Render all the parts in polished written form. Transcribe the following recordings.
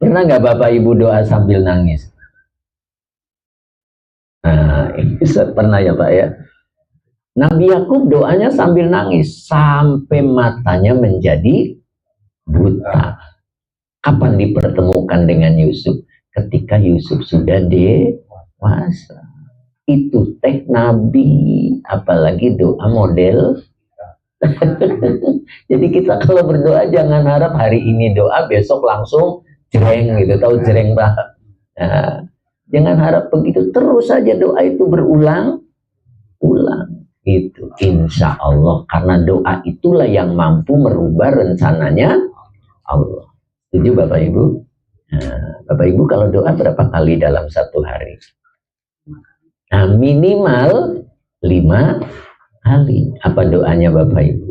Pernah nggak Bapak Ibu doa sambil nangis? Nah, ini pernah ya Pak ya. Nabi Yakub doanya sambil nangis sampai matanya menjadi buta. Kapan dipertemukan dengan Yusuf? Ketika Yusuf sudah dewasa. Itu teh Nabi, apalagi doa model. Jadi kita kalau berdoa jangan harap hari ini doa besok langsung jreng gitu, tahu jreng Pak? Nah, jangan harap begitu, terus saja doa itu berulang-ulang. Itu insya Allah, karena doa itulah yang mampu merubah rencananya Allah. Setuju Bapak Ibu? Nah, Bapak Ibu kalau doa berapa kali dalam satu hari? Nah, minimal 5 kali. Apa doanya Bapak Ibu?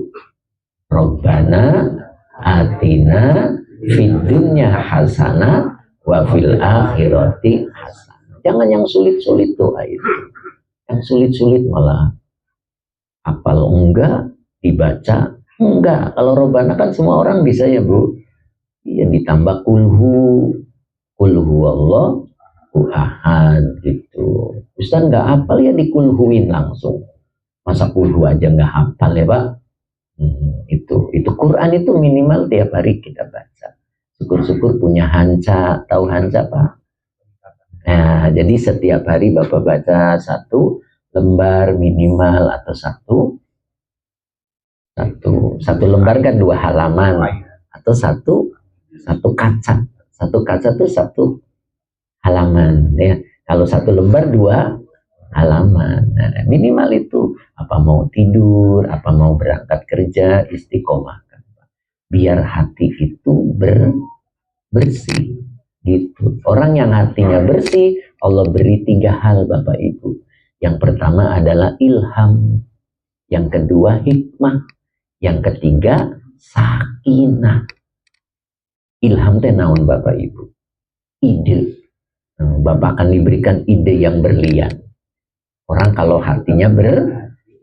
Rabbana atina fid dunya hasanah wa fil akhirati hasanah. Jangan yang sulit-sulit doa itu. Yang sulit-sulit malah hafal enggak, dibaca enggak. Kalau Rabbana kan semua orang bisa ya Bu. Iya, ditambah kulhu Allah ahad gitu. Ustaz nggak hafal ya dikulhuin langsung. Masa kulhu aja nggak hafal ya Pak? Itu Quran itu minimal tiap hari kita baca. Syukur-syukur punya hanca, tahu hanca Pak? Nah, jadi setiap hari Bapak baca 1 lembar minimal atau satu lembar kan 2 halaman atau satu kaca. Satu kaca tuh 1 halaman ya. Kalau 1 lembar 2 halaman. Nah, minimal itu. Apa mau tidur, apa mau berangkat kerja, istiqomah. Biar hati itu bersih gitu. Orang yang hatinya bersih, Allah beri 3 hal Bapak Ibu. Yang pertama adalah ilham, yang kedua hikmah, yang ketiga sakinah. Ilham teh naon Bapak Ibu? Ide. Bapak akan diberikan ide yang berlian. Orang kalau hatinya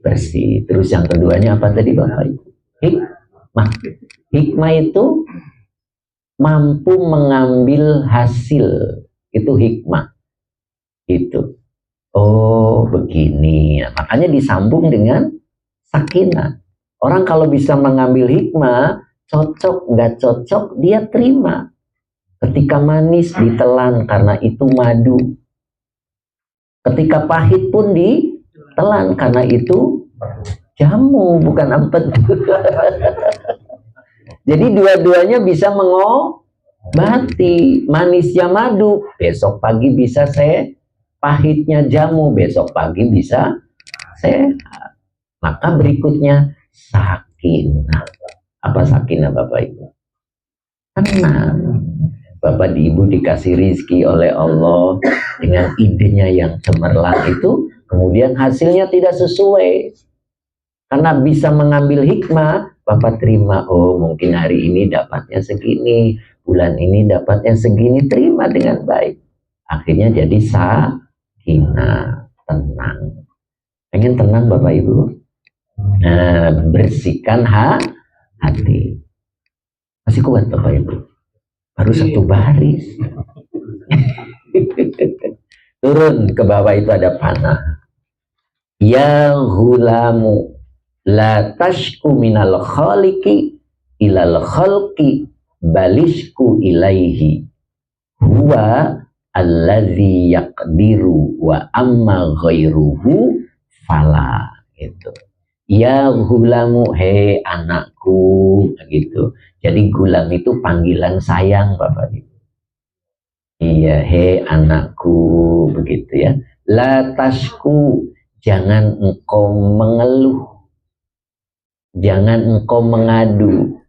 bersih. Terus yang keduanya apa tadi Bapak Ibu? Hikmah. Hikmah itu mampu mengambil hasil. Itu hikmah. Itu. Oh begini. Makanya disambung dengan sakinah. Orang kalau bisa mengambil hikmah, cocok nggak cocok dia terima. Ketika manis ditelan karena itu madu. Ketika pahit pun ditelan karena itu jamu, bukan ampet. Jadi dua-duanya bisa mengobati. Manisnya madu, besok pagi bisa sehat. Pahitnya jamu, besok pagi bisa sehat. Maka berikutnya sakinah. Apa sakinah Bapak Ibu? Tenang. Bapak Ibu dikasih rizki oleh Allah dengan idenya yang cemerlang itu, kemudian hasilnya tidak sesuai. Karena bisa mengambil hikmah, Bapak terima, oh mungkin hari ini dapatnya segini, bulan ini dapatnya segini, terima dengan baik. Akhirnya jadi sakinah, tenang. Pengen tenang Bapak Ibu? Nah, bersihkan hati. Masih kuat Bapak Ibu? Baru 1 baris. Turun ke bawah itu ada panah. Ya hulamu la tashku minal khaliqi ilal khalqi balishku ilaihi huwa allazi yaqdiru wa amma ghairuhu fala. Itu. Ya gulamu, hei anakku, gitu. Jadi gulam itu panggilan sayang Bapak Ibu. Iya, hei anakku, begitu ya. La tashku, jangan engkau mengeluh, jangan engkau mengadu.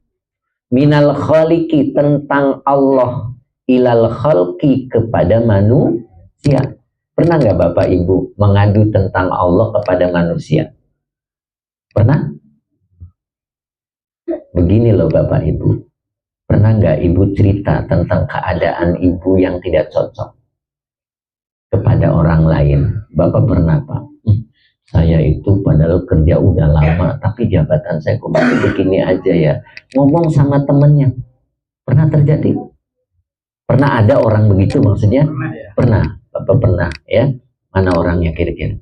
Minal khaliki, tentang Allah, ilal khalqi, kepada manusia. Pernah nggak Bapak Ibu mengadu tentang Allah kepada manusia? Pernah? Begini loh Bapak Ibu, pernah nggak Ibu cerita tentang keadaan Ibu yang tidak cocok kepada orang lain? Bapak pernah Pak? Saya itu padahal kerja udah lama, tapi jabatan saya kok masih begini aja ya. Ngomong sama temennya, pernah terjadi? Pernah ada orang begitu maksudnya? Pernah, Bapak pernah ya? Mana orangnya kira-kira?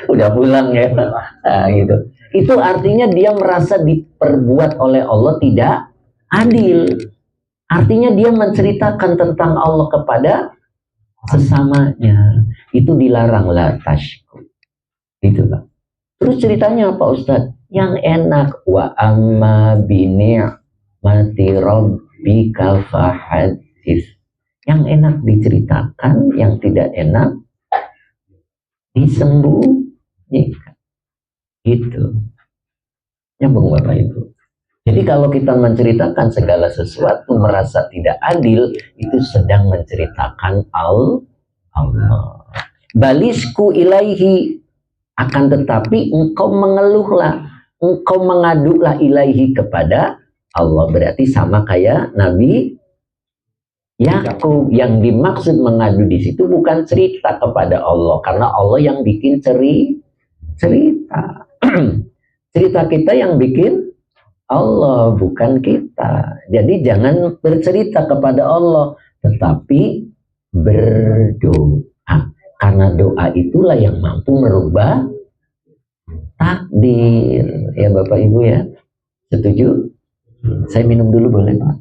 Udah pulang ya. Nah, gitu. Itu artinya dia merasa diperbuat oleh Allah tidak adil. Artinya dia menceritakan tentang Allah kepada sesamanya. Itu dilarang la tashku. Itulah. Terus ceritanya apa Ustadz? Yang enak wa amma mati rabbika fahadits. Yang enak diceritakan, yang tidak enak disembunyikan. Gitu. Nyambung Bapak Ibu. Jadi kalau kita menceritakan segala sesuatu merasa tidak adil, itu sedang menceritakan Allah. Balisku ilaihi, akan tetapi engkau mengeluhlah, engkau mengadulah ilaihi kepada Allah. Berarti sama kayak Nabi Yakub. Yang dimaksud mengadu di situ bukan cerita kepada Allah, karena Allah yang bikin cerita. Cerita kita yang bikin Allah, bukan kita. Jadi jangan bercerita kepada Allah, tetapi berdoa. Karena doa itulah yang mampu merubah takdir. Ya Bapak Ibu ya, setuju? Saya minum dulu boleh Pak?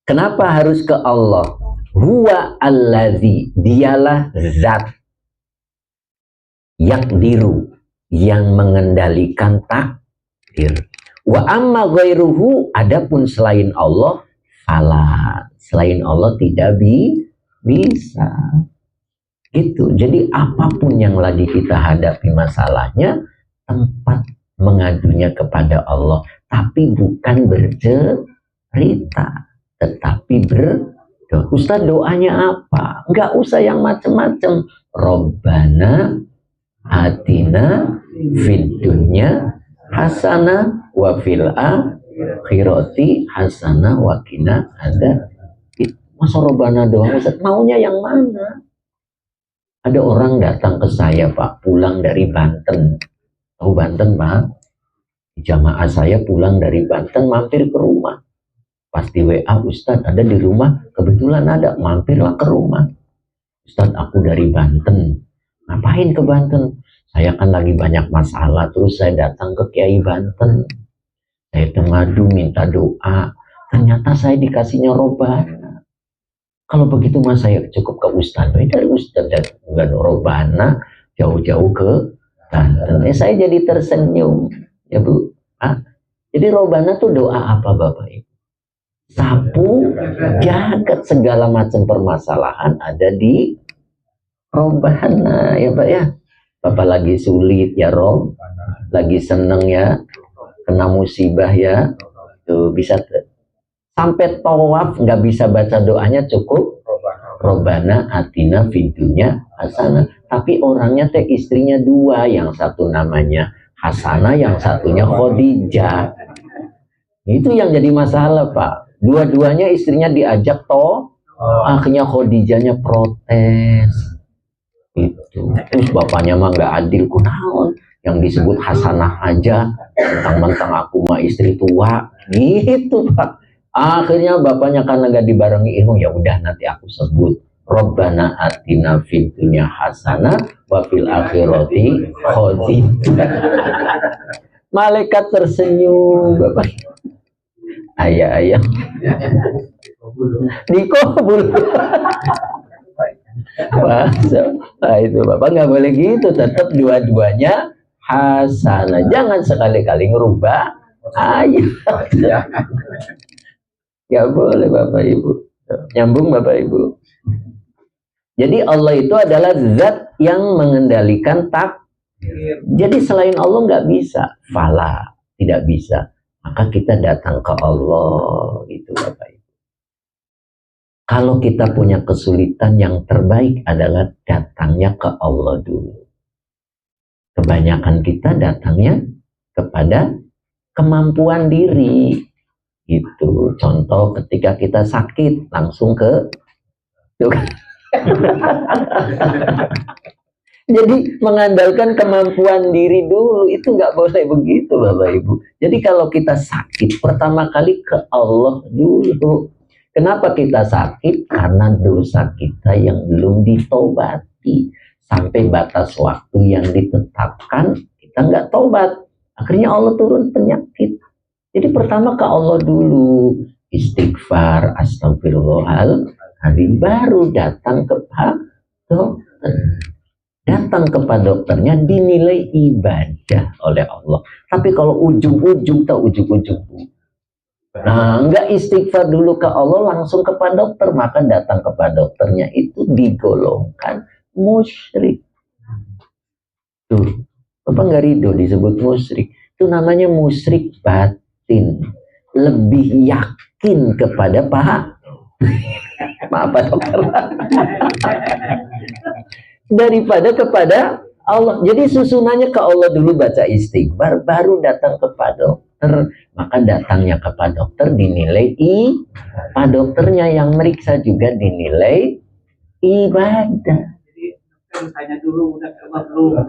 Kenapa harus ke Allah? Huwa allazi, dialah zat yakdiru, yang mengendalikan takdir. Wa amma ghairuhu, adapun selain Allah, fala, selain Allah tidak bisa. Itu. Jadi apapun yang lagi kita hadapi masalahnya, tempat mengadunya kepada Allah, tapi bukan bercerita, tetapi berdoa. Ustaz, doanya apa? Enggak usah yang macam-macam. Robbana atina fid dunya hasanah wa fil akhirati hasanah wa qina ada. Masa Robbana doang Ustaz? Maunya yang mana? Ada orang datang ke saya Pak, pulang dari Banten. Tahu Banten Pak? Jamaah saya pulang dari Banten, mampir ke rumah. Pas di WA, Ustadz ada di rumah, kebetulan ada, mampirlah ke rumah. Ustadz, aku dari Banten. Ngapain ke Banten? Saya kan lagi banyak masalah, terus saya datang ke Kiai Banten. Saya ngadu minta doa, ternyata saya dikasihnya Robbana. Kalau begitu mas saya cukup ke Ustadz. Dari Ustadz dan Robbana jauh-jauh ke Banten. Saya jadi tersenyum, ya Bu. Jadi Robbana tuh doa apa Bapak Ibu? Sapu jagat, segala macam permasalahan ada di Robbana ya Pak ya. Bapak lagi sulit ya Rob, lagi seneng ya, kena musibah ya, tuh bisa sampai tawaf nggak bisa baca doanya, cukup Robbana atina fid dunya hasanah. Tapi orangnya teh istrinya dua, yang satu namanya Hasanah, yang satunya Khadijah. Itu yang jadi masalah Pak. Dua-duanya istrinya diajak akhirnya Khadijahnya protes. Itu. Terus bapaknya mah nggak adil, kunaon. Yang disebut Hasanah aja, mentang-mentang aku mah istri tua. Gitu Pak. Akhirnya bapaknya karena nggak dibarengi ilmu, ya udah nanti aku sebut Robbana atina fid dunya hasanah wa fil akhirati Khadijah. Malaikat tersenyum Bapak. Ayah dikabul. Nah itu Bapak nggak boleh gitu, tetap dua-duanya hasanah. Jangan sekali-kali ngerubah ayat. Nggak boleh Bapak Ibu. Nyambung Bapak Ibu. Jadi Allah itu adalah zat yang mengendalikan takdir. Jadi selain Allah nggak bisa, fala, tidak bisa. Maka kita datang ke Allah, itu Bapak Ibu. Kalau kita punya kesulitan, yang terbaik adalah datangnya ke Allah dulu. Kebanyakan kita datangnya kepada kemampuan diri. Gitu. Contoh ketika kita sakit, langsung ke Jadi mengandalkan kemampuan diri dulu itu nggak boleh begitu Bapak Ibu. Jadi kalau kita sakit pertama kali ke Allah dulu. Kenapa kita sakit? Karena dosa kita yang belum ditobati. Sampai batas waktu yang ditetapkan kita nggak tobat. Akhirnya Allah turun penyakit. Jadi pertama ke Allah dulu. Istighfar, astagfirullahaladzim. Baru datang ke dokter. Datang kepada dokternya dinilai ibadah oleh Allah. Tapi kalau ujung-ujung tahu ujung-ujung. Nah, enggak istighfar dulu ke Allah langsung kepada dokter, maka datang kepada dokternya itu digolongkan musyrik. Tuh, Bapak nggak ridho disebut musyrik. Itu namanya musyrik batin. Lebih yakin kepada maaf Pak dokter. Daripada kepada Allah. Jadi susunannya ke Allah dulu baca istighfar, baru datang kepada dokter. Maka datangnya kepada dokter dinilai Pak dokternya yang meriksa juga dinilai ibadah. Jadi tanya dulu, udah belum?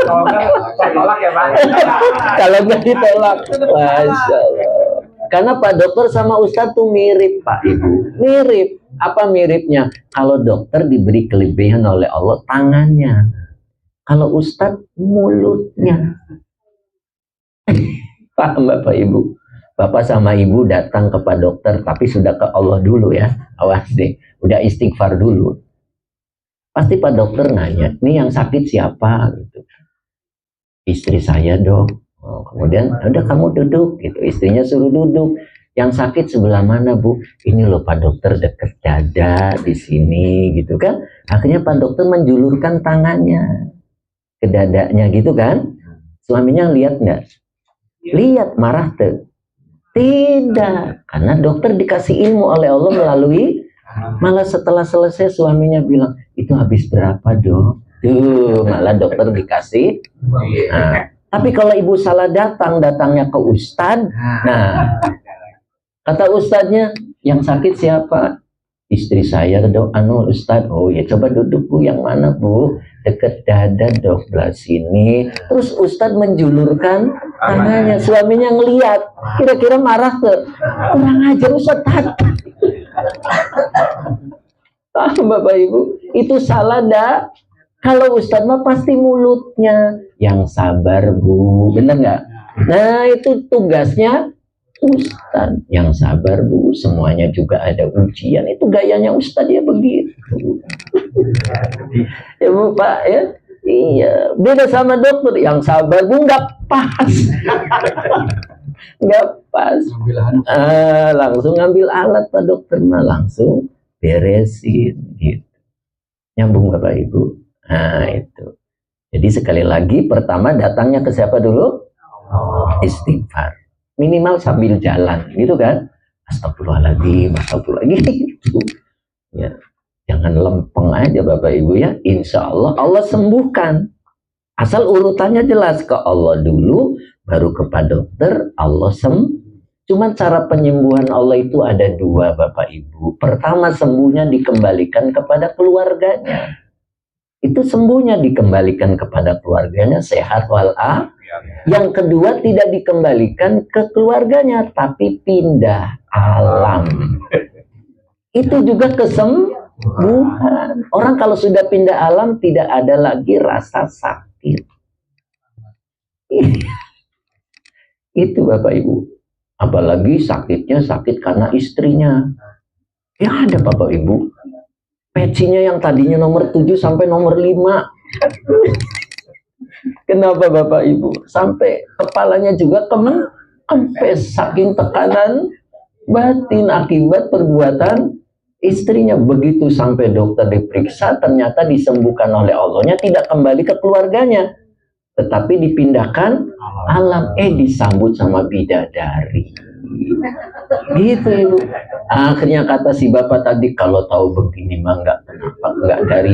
Kalau nggak tolak ya Pak. Kalau nggak ditolak, Masya Allah. Karena Pak dokter sama Ustadz tuh mirip Pak Ibu, mirip. Apa miripnya? Kalau dokter diberi kelebihan oleh Allah tangannya, kalau Ustadz mulutnya. Paham Bapak Ibu? Bapak sama Ibu datang kepada dokter, tapi sudah ke Allah dulu ya. Awas deh, udah istighfar dulu. Pasti Pak dokter nanya, ini yang sakit siapa? Gitu. Istri saya dok. Oh, kemudian udah kamu duduk gitu, istrinya suruh duduk. Yang sakit sebelah mana Bu? Ini loh Pak dokter deket dada di sini gitu kan. Akhirnya Pak dokter menjulurkan tangannya ke dadanya gitu kan. Suaminya lihat nggak? Lihat, marah tuh? Tidak, karena dokter dikasih ilmu oleh Allah melalui. Malah setelah selesai suaminya bilang, itu habis berapa dok? Tuh, malah dokter dikasih. Nah, tapi kalau ibu salah datangnya ke ustadz, nah kata ustadznya, yang sakit siapa? Istri saya dok, ustadz. Oh ya coba duduk Bu, yang mana Bu? Deket dada dok, belah sini. Terus ustadz menjulurkan tangannya, suaminya ngeliat, kira-kira marah tuh. Kurang ajar ustadz. Bapak Ibu, itu salah dah. Kalau ustadz mah pasti mulutnya. Yang sabar Bu, bener nggak? Nah itu tugasnya Ustadz. Yang sabar Bu, semuanya juga ada ujian. Itu gayanya Ustadz ya begitu. Ya Bu Pak ya. Iya, beda sama dokter yang sabar Bu, nggak pas. Nggak pas. Langsung ngambil alat Pak dokter mah, langsung beresin gitu. Nyambung Bapak Ibu. Nah itu. Jadi sekali lagi pertama datangnya ke siapa dulu? Istighfar. Minimal sambil jalan gitu kan. Astagfirullahaladzim, gitu. Ya, jangan lempeng aja Bapak Ibu ya. Insya Allah Allah sembuhkan. Asal urutannya jelas, ke Allah dulu, baru kepada dokter, Allah Cuman cara penyembuhan Allah itu ada dua Bapak Ibu. Pertama, sembuhnya dikembalikan kepada keluarganya. Itu sembuhnya dikembalikan kepada keluarganya, sehat walafiat. Yang kedua, tidak dikembalikan ke keluarganya, tapi pindah alam. Itu juga kesembuhan. Orang kalau sudah pindah alam, tidak ada lagi rasa sakit. Itu Bapak Ibu. Apalagi sakitnya sakit karena istrinya. Ya ada Bapak Ibu. Pecinya yang tadinya nomor 7 sampai nomor 5. Kenapa Bapak Ibu? Sampai kepalanya juga kempes saking tekanan batin akibat perbuatan istrinya. Begitu sampai dokter diperiksa, ternyata disembuhkan oleh Allahnya, tidak kembali ke keluarganya, tetapi dipindahkan alam. Disambut sama bidadari. Gitu Ibu. Akhirnya kata si bapak tadi, kalau tahu begini mah nggak dari